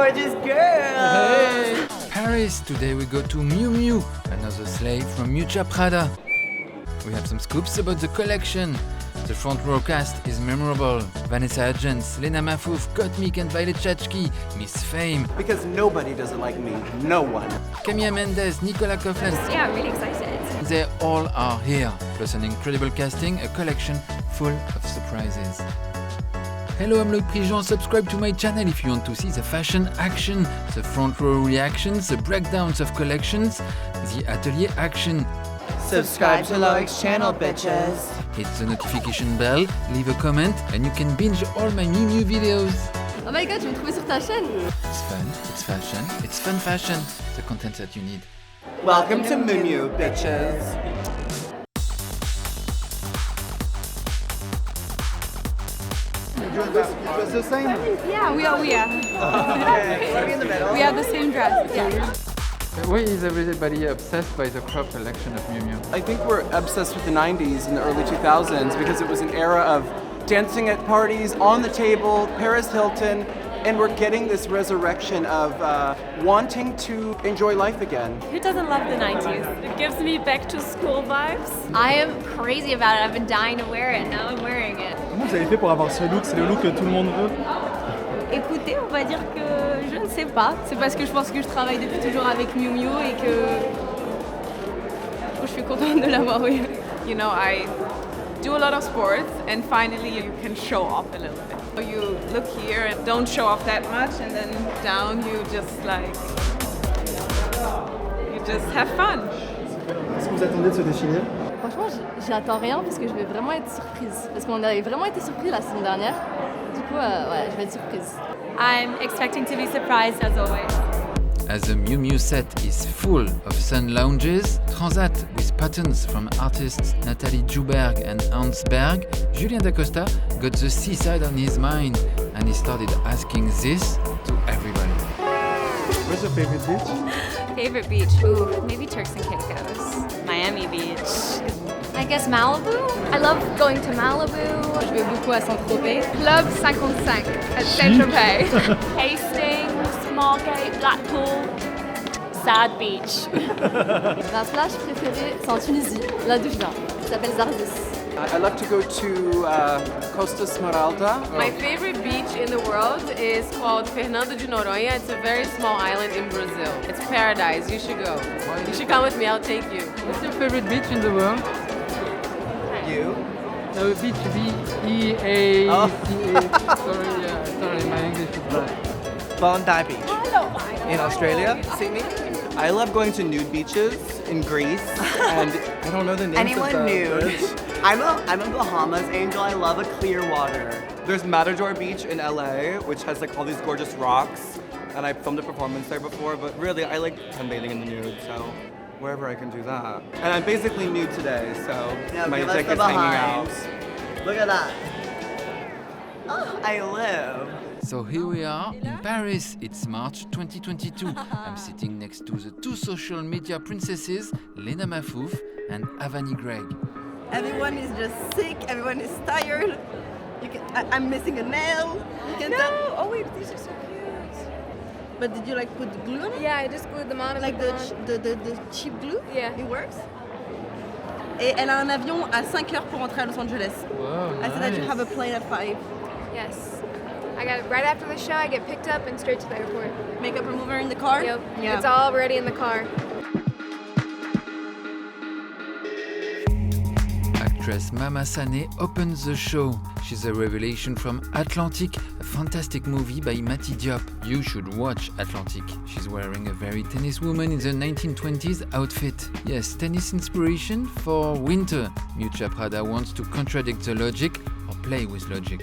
gorgeous girl! Hey! Paris, today we go to Miu Miu, another slave from Miuccia Prada. We have some scoops about the collection. The front row cast is memorable. Vanessa Hudgens, Lena Mafouf, Gottmik and Violet Chachki, Miss Fame. Because nobody does it like me. No one. Camilla Mendes, Nicolas Coughlan. Yeah, I'm really excited. They all are here, plus an incredible casting, a collection full of surprises. Hello, I'm Loic Prigent. Subscribe to my channel if you want to see the fashion action, the front row reactions, the breakdowns of collections, the atelier action. Subscribe to Loic's channel, bitches. Hit the notification bell, leave a comment, and you can binge all my Miu Miu videos. Oh my god, je vais me trouver sur ta chaîne. It's fun, it's fashion, it's fun fashion, the content that you need. Welcome to Miu Miu, bitches. You dress the same? Yeah, we are. Okay, are we in the middle? We have the same dress. Yeah. Why is everybody obsessed by the crop collection of Miu Miu? I think we're obsessed with the 90s and the early 2000s because it was an era of dancing at parties, on the table, Paris Hilton, and we're getting this resurrection of wanting to enjoy life again. Who doesn't love the 90s? It gives me back to school vibes. I am crazy about it. I've been dying to wear it. Now I'm wearing it. Comment vous avez fait pour avoir ce look? C'est le look que tout le monde veut? Écoutez, on va dire que je ne sais pas. C'est parce que je pense que je travaille depuis toujours avec Miu Miu et que je suis contente de l'avoir eu. You know, I do a lot of sports and finally you can show off a little bit. So you look here and don't show off that much and then down you just have fun. Qu'est-ce que vous attendez de ce défilé? Franchement, j'attends rien parce que je vais vraiment être surprise. Parce qu'on avait vraiment été surpris la semaine dernière. Du coup, ouais, je vais être surprise. I'm expecting to be surprised as always. As the Miu Miu set is full of sun lounges, transat with patterns from artists Nathalie Djouberg and Hans Berg, Julien Da Costa got the seaside on his mind and he started asking this to everybody. Where's your favorite beach? Favorite beach? Ooh, maybe Turks and Caicos. Miami Beach. I guess Malibu. I love going to Malibu. Je vais beaucoup à Saint-Tropez. Club 55 at Saint-Tropez. Hastings, Margate, Blackpool. Sad Beach. Ma plage préférée, c'est en Tunisie, là d'où je viens. Ça s'appelle Zarzis. I love to go to Costa Smeralda. My favorite beach in the world is called Fernando de Noronha. It's a very small island in Brazil. It's paradise. You should go. You should come with me. I'll take you. What's your favorite beach in the world? You? Beach, B-E-A-C-A. Sorry, my English is bad. Bondi Beach in Australia. See me? I love going to nude beaches in Greece, and I don't know the names Anyone of the nude? birds. I'm a Bahamas angel. I love a clear water. There's Matador Beach in LA, which has like all these gorgeous rocks, and I filmed a performance there before, but really I like sunbathing in the nude, so wherever I can do that. And I'm basically nude today, so No, my give us dick the is hanging behind. out. Look at that. Oh, I live. So here we are in Paris. It's March 2022. I'm sitting next to the two social media princesses, Lena Mafouf and Avani Gregg. Everyone is just sick. Everyone is tired. I'm missing a nail. You can tell. Oh wait, these are so cute. But did you like put the glue on it? Yeah, I just glued them on. Like the cheap glue? Yeah. It works? Et elle a un avion à 5 heures pour rentrer à Los Angeles. Wow, I said that you nice. have a plane at 5. Yes. I got it right after the show. I get picked up and straight to the airport. Makeup remover in the car? Yep. Yeah. It's all ready in the car. Actress Mama Sané opens the show. She's a revelation from Atlantic, a fantastic movie by Mati Diop. You should watch Atlantic. She's wearing a very tenniswoman in the 1920s outfit. Yes, tennis inspiration for winter. Miuccia Prada wants to contradict the logic or play with logic.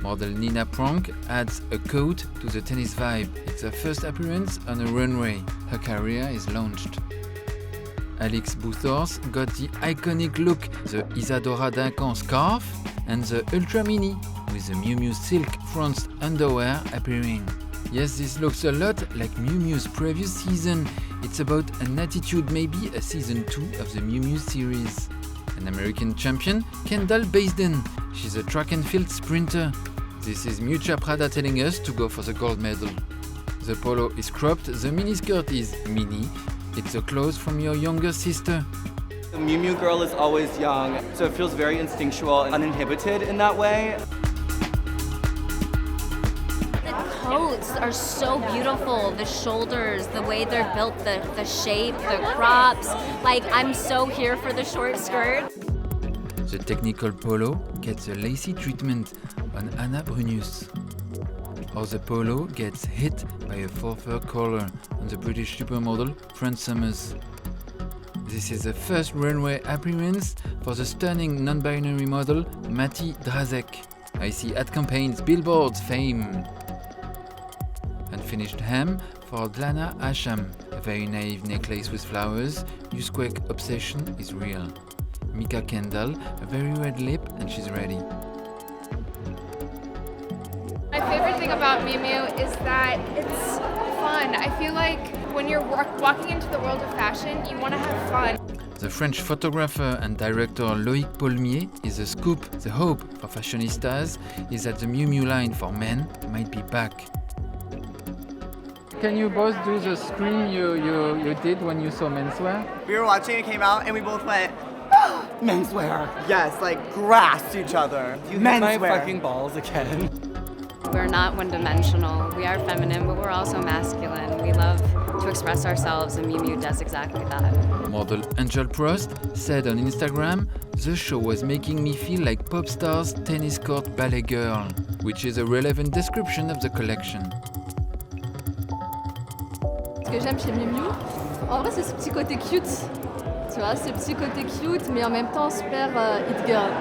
Model Nina Pronk adds a coat to the tennis vibe. It's her first appearance on a runway. Her career is launched. Alix Bouthors got the iconic look, the Isadora Duncan scarf and the Ultra Mini with the Miu Miu silk fronced underwear appearing. Yes, this looks a lot like Miu Miu's previous season. It's about an attitude, maybe a season 2 of the Miu Miu series. An American champion, Kendall Baisden. She's a track and field sprinter. This is Miuccia Prada telling us to go for the gold medal. The polo is cropped, the mini skirt is mini. It's a clothes from your younger sister. The Miu Miu girl is always young, so it feels very instinctual and uninhibited in that way. The coats are so beautiful. The shoulders, the way they're built, the shape, the crops. Like, I'm so here for the short skirt. The technical polo gets a lacy treatment on Anna Brunius. Or the polo gets hit by a fur collar on the British supermodel Fran Summers. This is the first runway appearance for the stunning non-binary model Mati Drazek. I see ad campaigns, billboards, fame. Unfinished hem for Dlana Asham. A very naive necklace with flowers. Usquake obsession is real. Mika Kendall, a very red lip, and she's ready. My favorite thing about Miu Miu is that it's fun. I feel like when you're walking into the world of fashion, you want to have fun. The French photographer and director Loic Prigent is the scoop. The hope for fashionistas is that the Miu Miu line for men might be back. Can you both do the scream you did when you saw menswear? We were watching, it came out, and we both went, menswear. Yes, like grasped each other. You hit my fucking balls again. We're not one-dimensional. We are feminine, but we're also masculine. We love to express ourselves, and Miu Miu does exactly that. Model Angel Prost said on Instagram, "The show was making me feel like pop star's tennis court ballet girl," which is a relevant description of the collection. Ce que j'aime chez Miu Miu, en vrai, c'est ce petit côté cute. Tu vois, ce petit côté cute, mais en même temps super hit girl.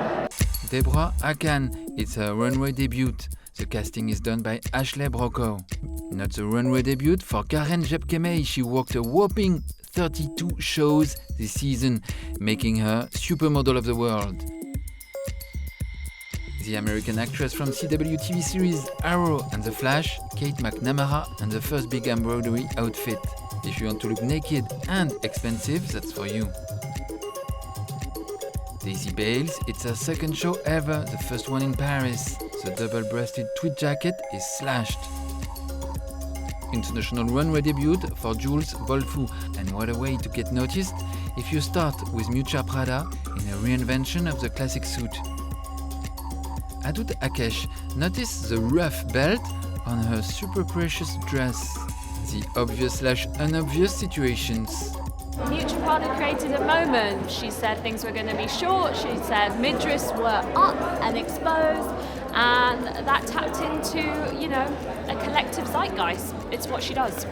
Deborah Akan, it's her runway debut. The casting is done by Ashley Brocco. Not the runway debut for Karen Jepkemei. She walked a whopping 32 shows this season, making her supermodel of the world. The American actress from CW TV series Arrow and The Flash, Kate McNamara, and the first big embroidery outfit. If you want to look naked and expensive, that's for you. Daisy Bales, it's her second show ever, the first one in Paris. The double-breasted tweed jacket is slashed. International runway debut for Jules Bolfu, and what a way to get noticed if you start with Miuccia Prada in a reinvention of the classic suit. Adut Akesh, notice the rough belt on her super precious dress. The obvious/unobvious situations. Miuccia Prada created a moment. She said things were going to be short, she said midriffs were up and exposed, and that tapped into, you know, a collective zeitgeist. It's what she does.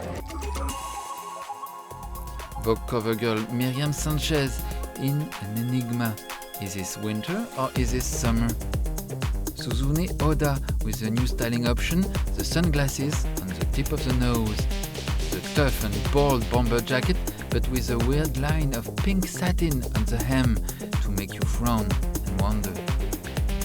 Vogue cover girl Miriam Sanchez in an enigma. Is this winter or is this summer? Suzune Oda with the new styling option, the sunglasses on the tip of the nose. The tough and bold bomber jacket, but with a weird line of pink satin on the hem to make you frown and wonder.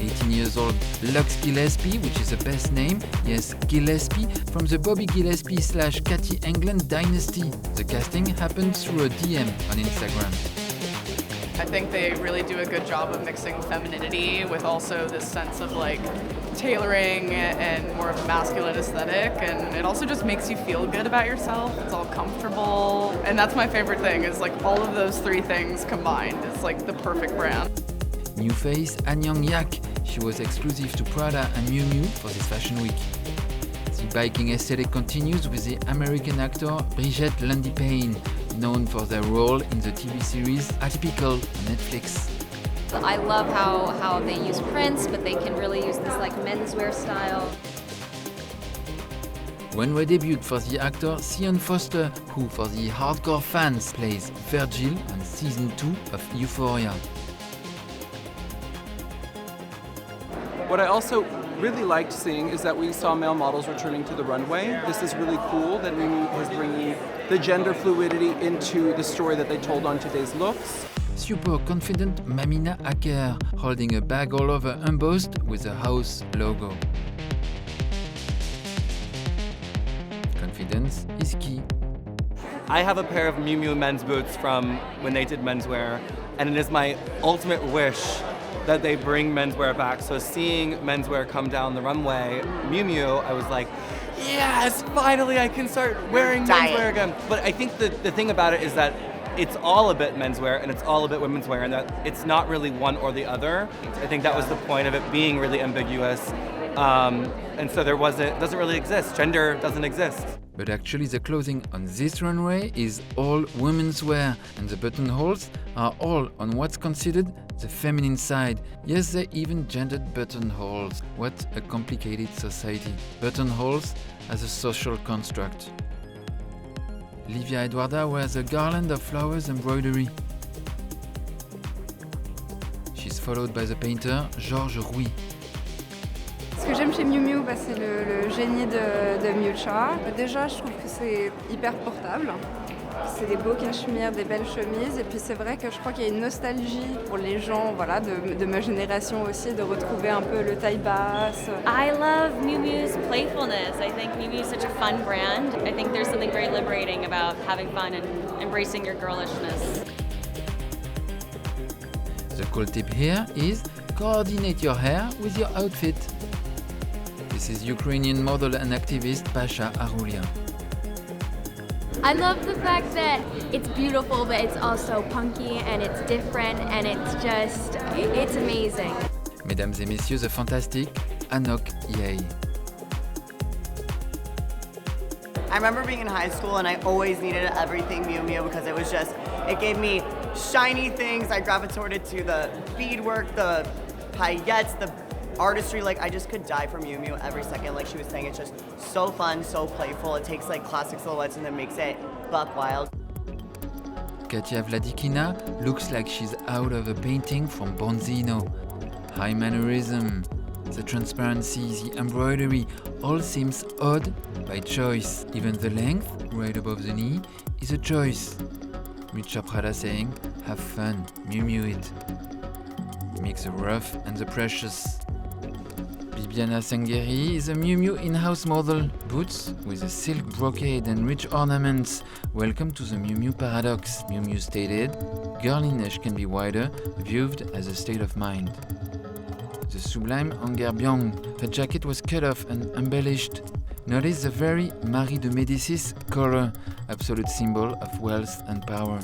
18 years old Lux Gillespie, which is the best name, yes, Gillespie, from the Bobby Gillespie/Cathy England dynasty. The casting happened through a DM on Instagram. I think they really do a good job of mixing femininity with also this sense of like tailoring and more of a masculine aesthetic, and it also just makes you feel good about yourself. It's all comfortable, and that's my favorite thing, is like all of those three things combined. It's like the perfect brand. New face Anyang Yak. She was exclusive to Prada and Miu Miu for this fashion week. The biking aesthetic continues with the American actor Bridget Lundy Payne, known for their role in the TV series Atypical on Netflix. I love how they use prints, but they can really use this like menswear style. Runway debut for the actor Sion Foster, who for the hardcore fans plays Virgil on season 2 of Euphoria. What I also really liked seeing is that we saw male models returning to the runway. This is really cool that Miu Miu is bringing the gender fluidity into the story that they told on today's looks. Super confident Mamina Aker, holding a bag all over embossed with a house logo. Confidence is key. I have a pair of Miu Miu men's boots from when they did menswear, and it is my ultimate wish that they bring menswear back. So seeing menswear come down the runway, Miu Miu, I was like, yes, finally I can start wearing menswear again. But I think the thing about it is that it's all a bit menswear and it's all a bit women's wear, and that it's not really one or the other. I think that was the point of it being really ambiguous. And so it doesn't really exist. Gender doesn't exist. But actually the clothing on this runway is all women's wear, and the buttonholes are all on what's considered the feminine side. Yes, they even gendered buttonholes. What a complicated society. Buttonholes as a social construct. Livia Eduarda wears a garland of flowers embroidery. She's followed by the painter Georges Rouy. Ce que j'aime chez Miu Miu, c'est le génie de Miuccia. Déjà, je trouve que c'est hyper portable. C'est des beaux cachemires, des belles chemises. Et puis c'est vrai que je crois qu'il y a une nostalgie pour les gens de ma génération aussi, de retrouver un peu le taille basse. I love Miu Miu's playfulness. I think Miu Miu is such a fun brand. I think there's something very liberating about having fun and embracing your girlishness. The cool tip here is coordinate your hair with your outfit. This is Ukrainian model and activist Pasha Arulia. I love the fact that it's beautiful, but it's also punky and it's different and it's amazing. Mesdames et messieurs, the fantastic Anok Yei. I remember being in high school and I always needed everything Miu Miu because it gave me shiny things. I gravitated to the beadwork, the paillettes, the artistry. Like, I just could die for Miu Miu every second. Like she was saying, it's just so fun, so playful. It takes like classic silhouettes and then makes it buck wild. Katia Vladikina looks like she's out of a painting from Bronzino. High mannerism, the transparency, the embroidery, all seems odd by choice. Even the length, right above the knee, is a choice. Miuccia Prada saying, have fun, Miu Miu it. Mix the rough and the precious. Bibiana Sengeri is a Miu Miu in-house model. Boots with a silk brocade and rich ornaments. Welcome to the Miu Miu paradox. Miu Miu stated, girliness can be wider, viewed as a state of mind. The sublime Anger Byong. Her jacket was cut off and embellished. Notice the very Marie de Médicis color, absolute symbol of wealth and power.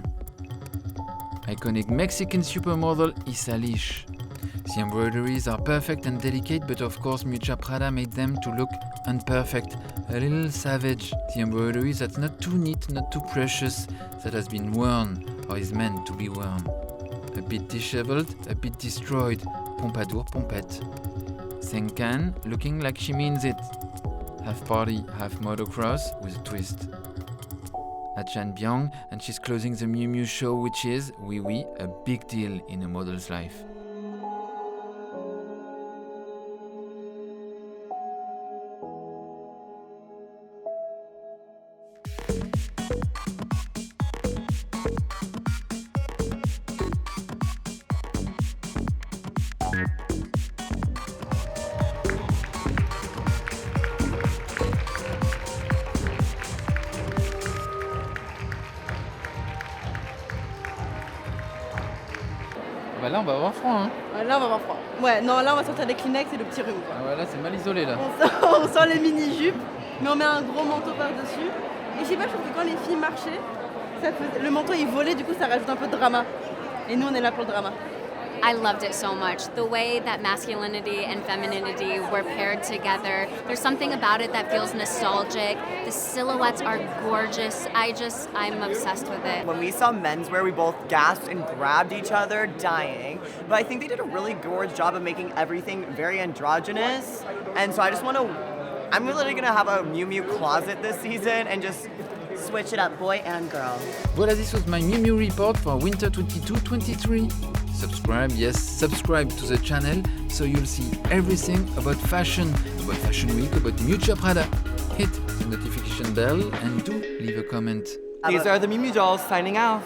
Iconic Mexican supermodel Isalish. The embroideries are perfect and delicate, but of course Miuccia Prada made them to look unperfect, a little savage. The embroidery that's not too neat, not too precious, that has been worn or is meant to be worn. A bit disheveled, a bit destroyed, Pompadour Pompette. Senkan looking like she means it. Half party, half motocross with a twist. Achan Byong, and she's closing the Miu Miu show, which is, oui oui, a big deal in a model's life. Bah là on va avoir froid hein. Ouais, là on va avoir froid. Ouais, non, là on va sortir les Kleenex et le petit rhume quoi. Ah ouais, là c'est mal isolé là. On sort les mini-jupes, mais on met un gros manteau par-dessus. Et je sais pas, je trouve que quand les filles marchaient, le manteau il volait, du coup ça rajoute un peu de drama. Et nous on est là pour le drama. I loved it so much. The way that masculinity and femininity were paired together. There's something about it that feels nostalgic. The silhouettes are gorgeous. I'm obsessed with it. When we saw menswear, we both gasped and grabbed each other, dying. But I think they did a really gorgeous job of making everything very androgynous. And so I'm literally gonna have a Miu Miu closet this season and just switch it up, boy and girl. Voilà, this was my Miu Miu report for winter 22-23. Subscribe to the channel so you'll see everything about Fashion Week, about Miuccia Prada. Hit the notification bell and do leave a comment. These are the Miu Miu dolls signing off.